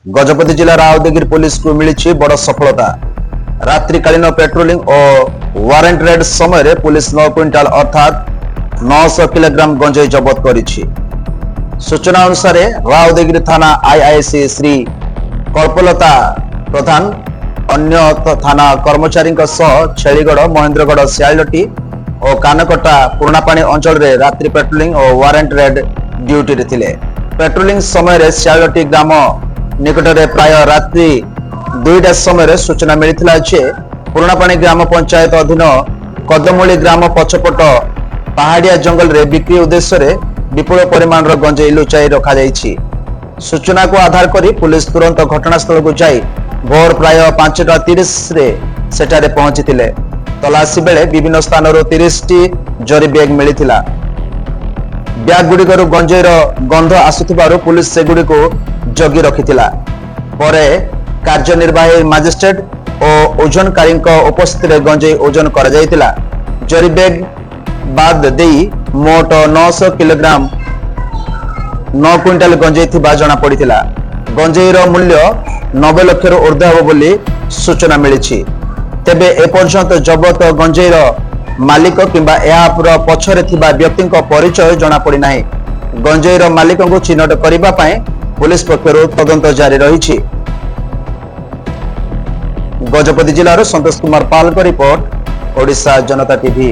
गजपति जिला राउरकेला पुलिस को मिली बड़ सफलता। रात्रिकालीन पेट्रोलिंग और वारंट रेड समय पुलिस 9 क्विंटाल अर्थात 900 किलोग्राम गंजेई जबत करिछि। सूचना अनुसार राउरकेला थाना आईआईसी श्री कल्पलता प्रधान अन्य थाना कर्मचारी छेलीगढ़ महेंद्रगढ़ सियालटी और कानकटा पुरापाणी अंचल रे रात्रि पेट्रोलिंग और वारंट रेड ड्यूटी रे थिले। पेट्रोलिंग समय सियालटी ग्राम निकट में प्राय रात्रि 2टा समय सूचना मिलता जे पुरापाणी ग्राम पंचायत अधीन कदमूली ग्राम पछपट पहाड़िया जंगल रे बिक्री उद्देश्य विपुल परिमाण गंजेई लुचाई रखा जाइछि। सूचना को आधार करी पुलिस तुरंत घटनास्थल को जाई भोर प्राय 5:30 रे सेठारे पहुंचीथिले। तलाशी बेले विभिन्न स्थान 30 टी जरी बैग मिलिथिला। बैग गुड़िकर गंजेईर गंध आसुथिबारु पुलिस सेगुड़ी को जगी रखिथिला। परे कार्यनिर्वाही मजिस्ट्रेट और ओजनकारी उपस्थित गंजेई ओजन करा जायतिला। जरी बैग बाद देई मोट 900 किलोग्राम 9 क्विंटाल गंजेई थिबा जना पड़िथिला। गंजेईर मूल्य 90 लाख रु ऊर्ध्व हो बोली सूचना मिली। तेबे एपर्यंत जबत गंजेईर मालिक किंबा या पछरे थिबा व्यक्ति परिचय जना पड़ी नाही। गंजेईर मालिक को चिन्हट करबा पई पुलिस पक्षरु तदंत जारी रही। गजपति जिलार संतोष कुमार पाल का रिपोर्ट, ओडिशा जनता टीवी।